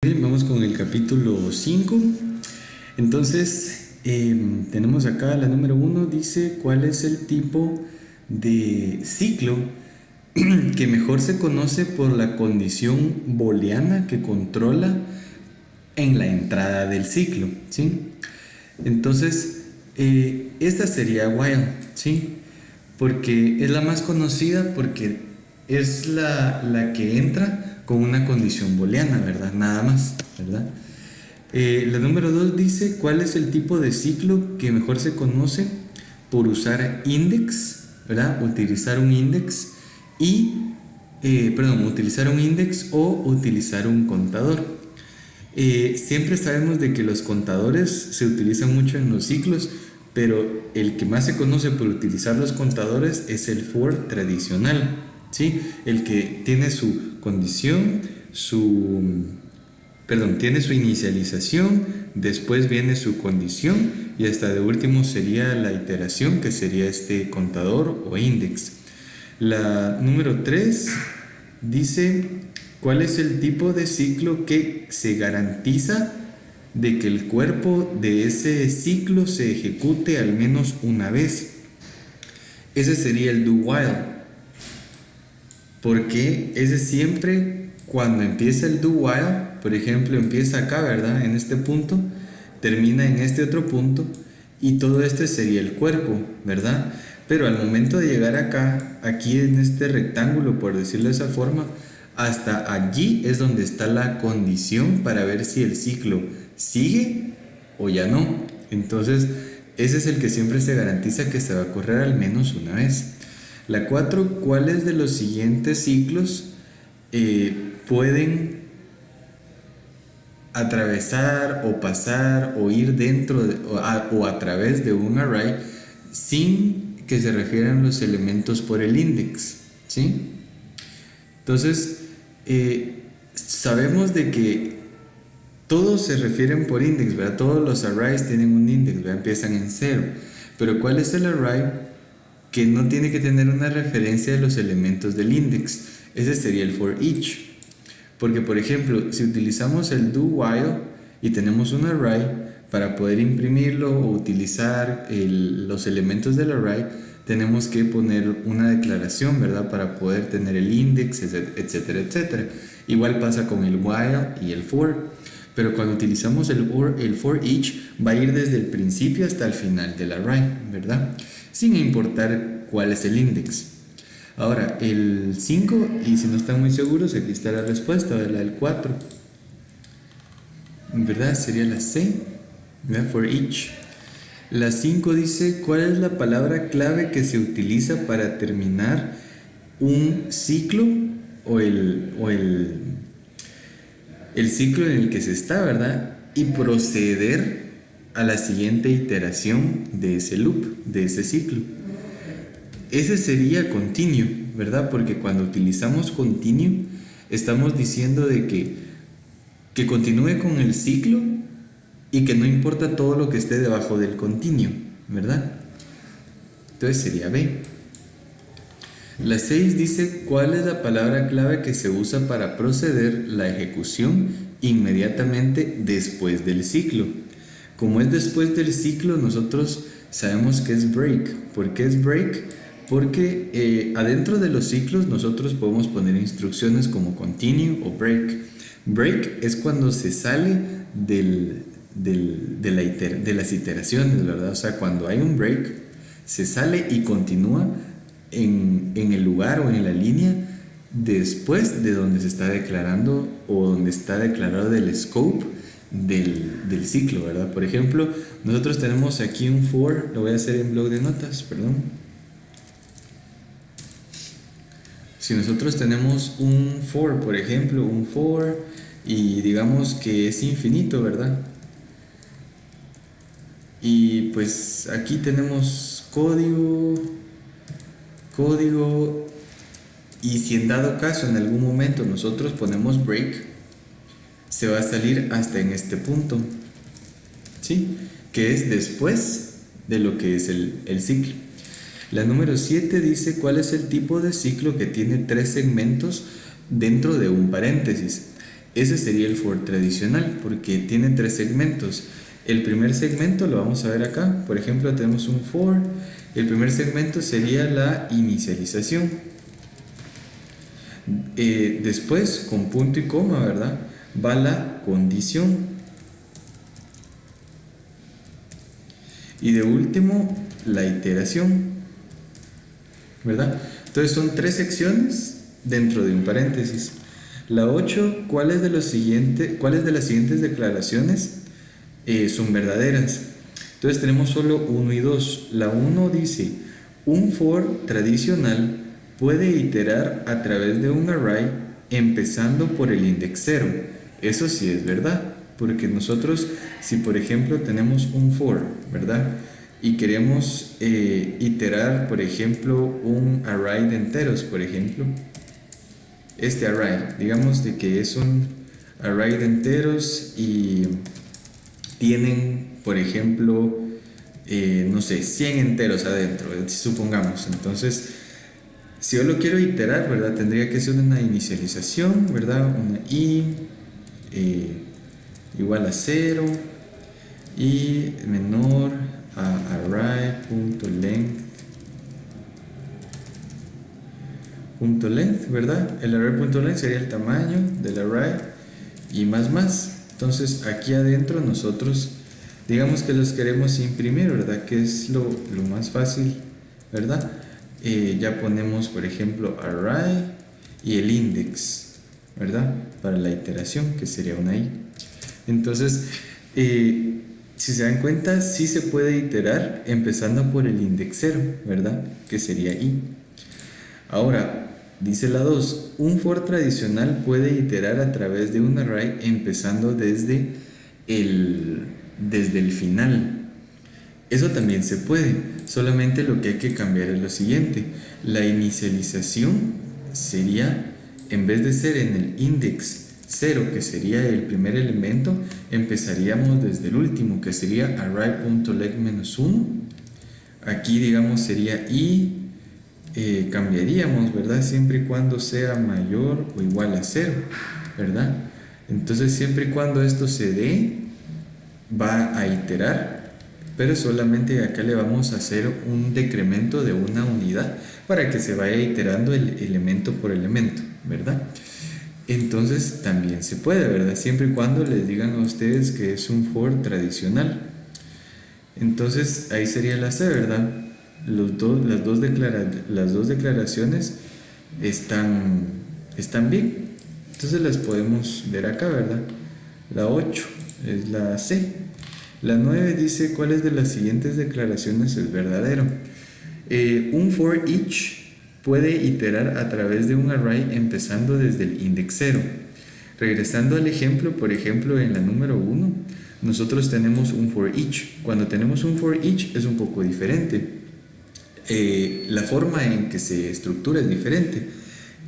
Bien, vamos con el capítulo 5. Entonces, tenemos acá la número 1, dice cuál es el tipo de ciclo que mejor se conoce por la condición booleana que controla en la entrada del ciclo, ¿sí? Entonces, esta sería while, ¿sí? Porque es la más conocida porque es la que entra con una condición booleana, ¿verdad? Nada más, ¿verdad? La número 2 dice cuál es el tipo de ciclo que mejor se conoce por usar index, ¿verdad? Utilizar un index utilizar un index o utilizar un contador. Siempre sabemos de que los contadores se utilizan mucho en los ciclos, pero el que más se conoce por utilizar los contadores es el for tradicional, ¿sí? El que tiene su condición, tiene su inicialización, después viene su condición y hasta de último sería la iteración, que sería este contador o index. La número 3 dice cuál es el tipo de ciclo que se garantiza de que el cuerpo de ese ciclo se ejecute al menos una vez. Ese sería el do while, porque ese siempre cuando empieza el do while, por ejemplo, empieza acá, ¿verdad? En este punto, termina en este otro punto y todo este sería el cuerpo, ¿verdad? Pero al momento de llegar acá, aquí en este rectángulo, por decirlo de esa forma, hasta allí es donde está la condición para ver si el ciclo sigue o ya no. Entonces, ese es el que siempre se garantiza que se va a correr al menos una vez. La 4, ¿cuáles de los siguientes ciclos pueden atravesar o pasar o ir dentro o a través de un array sin que se refieran los elementos por el index? ¿Sí? Entonces, sabemos de que todos se refieren por index, ¿verdad? Todos los arrays tienen un index, ¿verdad? Empiezan en 0. Pero ¿cuál es el array que no tiene que tener una referencia de los elementos del index? Ese sería el for each. Porque, por ejemplo, si utilizamos el do while y tenemos un array, para poder imprimirlo o utilizar los elementos del array, tenemos que poner una declaración, ¿verdad? Para poder tener el index, etcétera, etcétera. Igual pasa con el while y el for. Pero cuando utilizamos el for each, va a ir desde el principio hasta el final del array, ¿verdad? Sin importar cuál es el index. Ahora, el 5, y si no están muy seguros, aquí está la respuesta, la del 4. ¿Verdad? Sería la C, ¿verdad? For each. La 5 dice, ¿cuál es la palabra clave que se utiliza para terminar un ciclo o el ciclo en el que se está, ¿verdad? Y proceder a la siguiente iteración de ese loop, de ese ciclo. Ese sería continuo, ¿verdad? Porque cuando utilizamos continuo, estamos diciendo de que continúe con el ciclo y que no importa todo lo que esté debajo del continuo, ¿verdad? Entonces sería B. La 6 dice, ¿cuál es la palabra clave que se usa para proceder la ejecución inmediatamente después del ciclo? Como es después del ciclo, nosotros sabemos que es break. ¿Por qué es break? Porque adentro de los ciclos nosotros podemos poner instrucciones como continue o break. Break es cuando se sale de las iteraciones, ¿verdad? O sea, cuando hay un break, se sale y continúa en el lugar o en la línea después de donde se está declarando o donde está declarado el scope del ciclo, ¿verdad? Por ejemplo, nosotros tenemos aquí un for, lo voy a hacer en bloc de notas, perdón. Si nosotros tenemos un for, por ejemplo, un for y digamos que es infinito, ¿verdad? Y pues aquí tenemos código, y si en dado caso en algún momento nosotros ponemos break, se va a salir hasta en este punto, ¿sí? Que es después de lo que es el ciclo. La número 7 dice cuál es el tipo de ciclo que tiene 3 segmentos dentro de un paréntesis. Ese sería el for tradicional porque tiene 3 segmentos. El primer segmento lo vamos a ver acá. Por ejemplo, tenemos un for. El primer segmento sería la inicialización. Después, con punto y coma, ¿verdad? Va la condición. Y de último, la iteración, ¿verdad? Entonces son 3 secciones dentro de un paréntesis. La 8, ¿cuáles de las siguientes declaraciones son verdaderas? Entonces tenemos solo 1 y 2. La 1 dice, un for tradicional puede iterar a través de un array empezando por el index 0. Eso sí es verdad, porque nosotros, si por ejemplo tenemos un for, ¿verdad? Y queremos iterar, por ejemplo, un array de enteros, por ejemplo, este array, digamos de que es un array de enteros y tienen, por ejemplo, no sé, 100 enteros adentro, supongamos. Entonces, si yo lo quiero iterar, ¿verdad? Tendría que ser una inicialización, ¿verdad? Una i igual a 0 y menor a array.length, ¿verdad? El array.length sería el tamaño del array y más. Entonces aquí adentro nosotros digamos que los queremos imprimir, ¿verdad? Que es lo más fácil, ¿verdad? Ya ponemos por ejemplo array y el index, ¿verdad? Para la iteración, que sería una i. Entonces si se dan cuenta, sí se puede iterar empezando por el index 0, ¿verdad? Que sería i. Ahora, dice la 2, un for tradicional puede iterar a través de un array empezando desde el final. Eso también se puede, solamente lo que hay que cambiar es lo siguiente. La inicialización sería, en vez de ser en el index 0, que sería el primer elemento, empezaríamos desde el último, que sería array.length-1. Aquí digamos sería i, cambiaríamos, ¿verdad? Siempre y cuando sea mayor o igual a 0, ¿verdad? Entonces siempre y cuando esto se dé, va a iterar, pero solamente acá le vamos a hacer un decremento de una unidad para que se vaya iterando el elemento por elemento, ¿verdad? Entonces también se puede, ¿verdad? Siempre y cuando les digan a ustedes que es un for tradicional. Entonces ahí sería la C, ¿verdad? Las dos declaraciones están bien. Entonces las podemos ver acá, ¿verdad? La 8 es la C. La 9 dice cuáles de las siguientes declaraciones es verdadero. Un for each puede iterar a través de un array empezando desde el index 0. Regresando al ejemplo, por ejemplo, en la número 1, nosotros tenemos un for each. Cuando tenemos un for each es un poco diferente. La forma en que se estructura es diferente.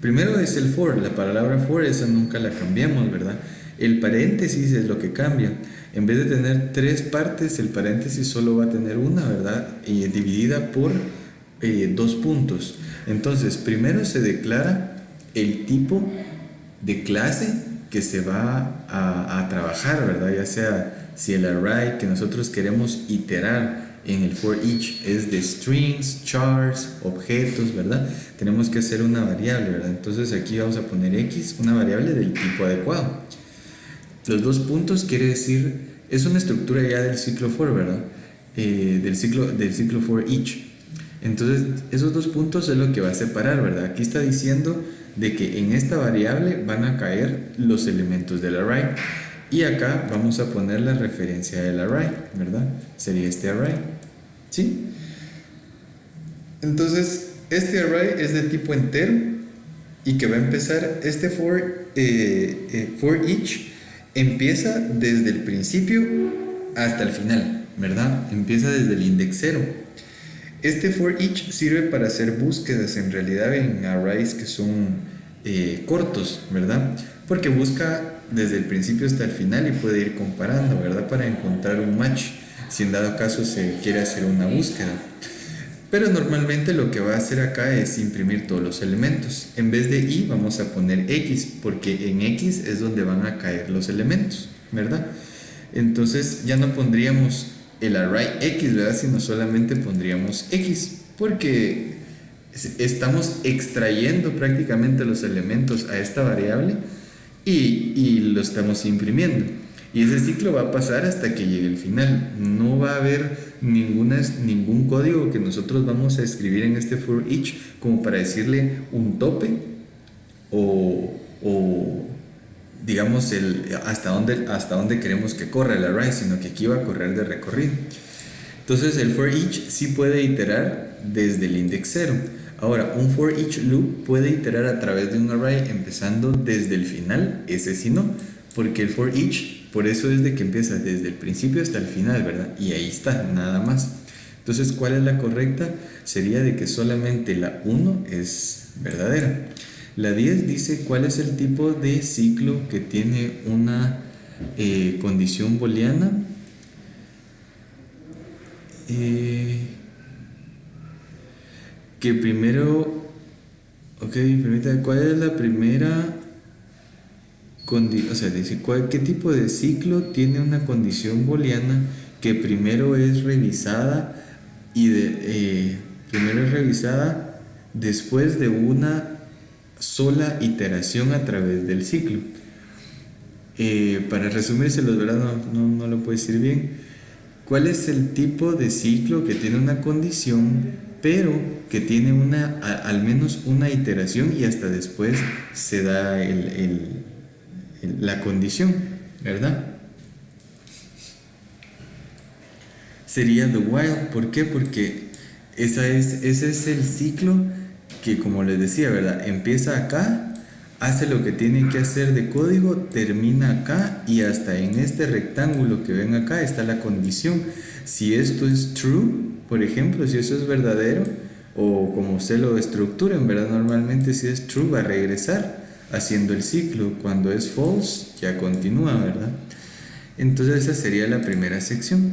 Primero es el for, la palabra for, esa nunca la cambiamos, ¿verdad? El paréntesis es lo que cambia. En vez de tener 3 partes, el paréntesis solo va a tener una, ¿verdad? Dividida por 2 puntos. Entonces, primero se declara el tipo de clase que se va a trabajar, ¿verdad? Ya sea si el array que nosotros queremos iterar en el for each es de strings, chars, objetos, ¿verdad? Tenemos que hacer una variable, ¿verdad? Entonces aquí vamos a poner x, una variable del tipo adecuado. Los 2 puntos quiere decir, es una estructura ya del ciclo for, ¿verdad? Del ciclo for each. Entonces esos 2 puntos es lo que va a separar, ¿verdad? Aquí está diciendo de que en esta variable van a caer los elementos del array. Y acá vamos a poner la referencia del array, ¿verdad? Sería este array, ¿sí? Entonces, este array es de tipo entero y que va a empezar, este for each empieza desde el principio hasta el final, ¿verdad? Empieza desde el index 0. Este for each sirve para hacer búsquedas en realidad en arrays que son cortos, ¿verdad? Porque busca desde el principio hasta el final y puede ir comparando, ¿verdad? Para encontrar un match, si en dado caso se quiere hacer una búsqueda. Pero normalmente lo que va a hacer acá es imprimir todos los elementos. En vez de y vamos a poner x, porque en x es donde van a caer los elementos, ¿verdad? Entonces ya no pondríamos el array x, ¿verdad? Sino solamente pondríamos x, porque estamos extrayendo prácticamente los elementos a esta variable y lo estamos imprimiendo. Y ese ciclo va a pasar hasta que llegue el final. No va a haber ningún código que nosotros vamos a escribir en este for each como para decirle un tope o digamos hasta dónde queremos que corra el array, sino que aquí va a correr de recorrido. Entonces el for each sí puede iterar desde el index 0. Ahora, un for each loop puede iterar a través de un array empezando desde el final, ese sí no, porque el for each, por eso es de que empieza desde el principio hasta el final, ¿verdad? Y ahí está, nada más. Entonces, ¿cuál es la correcta? Sería de que solamente la 1 es verdadera. La 10 dice cuál es el tipo de ciclo que tiene una condición booleana. Que primero, ok, permítame, ¿cuál es la primera o sea, dice, ¿qué tipo de ciclo tiene una condición booleana que primero es revisada después de una sola iteración a través del ciclo? Para resumírselos, ¿verdad? No lo puedo decir bien. ¿Cuál es el tipo de ciclo que tiene una condición pero que tiene al menos una iteración y hasta después se da la condición, ¿verdad? Sería the while. ¿Por qué? Porque ese es el ciclo que, como les decía, ¿verdad? Empieza acá, hace lo que tiene que hacer de código, termina acá y hasta en este rectángulo que ven acá está la condición. Si esto es true, por ejemplo, si eso es verdadero, o como se lo estructuren, ¿verdad? Normalmente si es true va a regresar haciendo el ciclo. Cuando es false ya continúa, ¿verdad? Entonces esa sería la primera sección.